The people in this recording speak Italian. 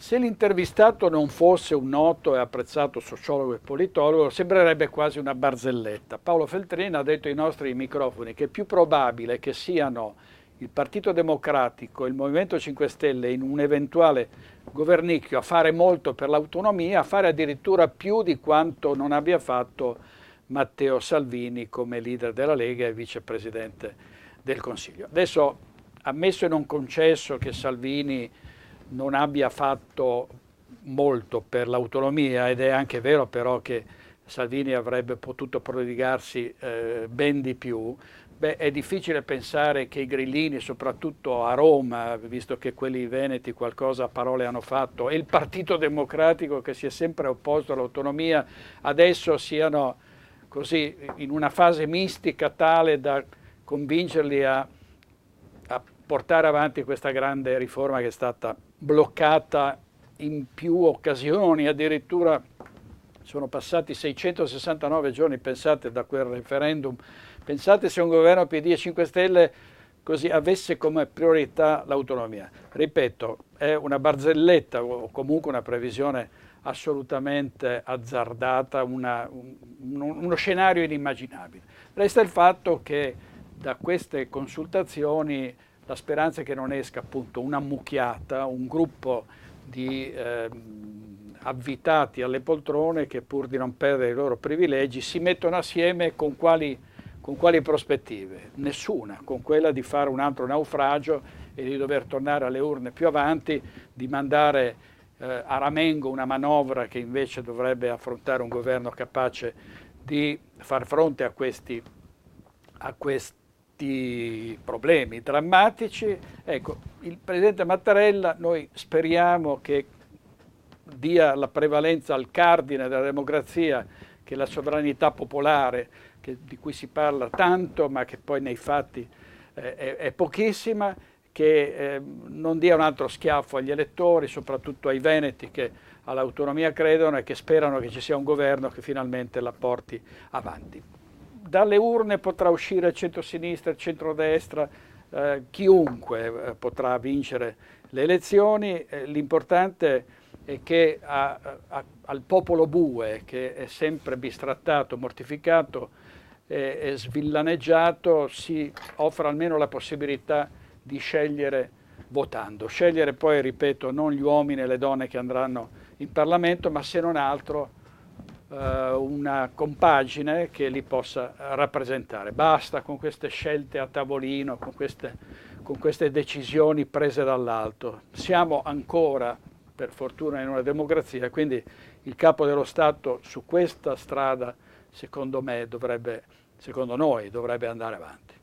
Se l'intervistato non fosse un noto e apprezzato sociologo e politologo, sembrerebbe quasi una barzelletta. Paolo Feltrin ha detto ai nostri microfoni che è più probabile che siano il Partito Democratico e il Movimento 5 Stelle in un eventuale governicchio a fare molto per l'autonomia, a fare addirittura più di quanto non abbia fatto Matteo Salvini come leader della Lega e vicepresidente del Consiglio. Adesso, ammesso e non concesso che Salvini non abbia fatto molto per l'autonomia, ed è anche vero però che Salvini avrebbe potuto prodigarsi ben di più, beh, è difficile pensare che i grillini, soprattutto a Roma, visto che quelli veneti qualcosa a parole hanno fatto, e il Partito Democratico che si è sempre opposto all'autonomia, adesso siano così in una fase mistica tale da convincerli a portare avanti questa grande riforma che è stata bloccata in più occasioni, addirittura sono passati 669 giorni, pensate, da quel referendum. Pensate se un governo PD e 5 Stelle così avesse come priorità l'autonomia. Ripeto, è una barzelletta o comunque una previsione assolutamente azzardata, uno scenario inimmaginabile. Resta il fatto che da queste consultazioni la speranza è che non esca appunto una mucchiata, un gruppo di avvitati alle poltrone che pur di non perdere i loro privilegi si mettono assieme con quali prospettive? Nessuna, con quella di fare un altro naufragio e di dover tornare alle urne più avanti, di mandare a ramengo una manovra che invece dovrebbe affrontare un governo capace di far fronte a questi problemi drammatici. Ecco, il Presidente Mattarella, noi speriamo che dia la prevalenza al cardine della democrazia, che è la sovranità popolare, di cui si parla tanto, ma che poi nei fatti è pochissima, che non dia un altro schiaffo agli elettori, soprattutto ai veneti che all'autonomia credono e che sperano che ci sia un governo che finalmente la porti avanti. Dalle urne potrà uscire il centro-sinistra, il centrodestra, chiunque potrà vincere le elezioni, l'importante è che al popolo bue, che è sempre bistrattato, mortificato e svillaneggiato, si offra almeno la possibilità di scegliere votando. Scegliere poi, ripeto, non gli uomini e le donne che andranno in Parlamento, ma se non altro una compagine che li possa rappresentare. Basta con queste scelte a tavolino, con queste decisioni prese dall'alto. Siamo ancora, per fortuna, in una democrazia, quindi il capo dello Stato su questa strada, secondo me, secondo noi, dovrebbe andare avanti.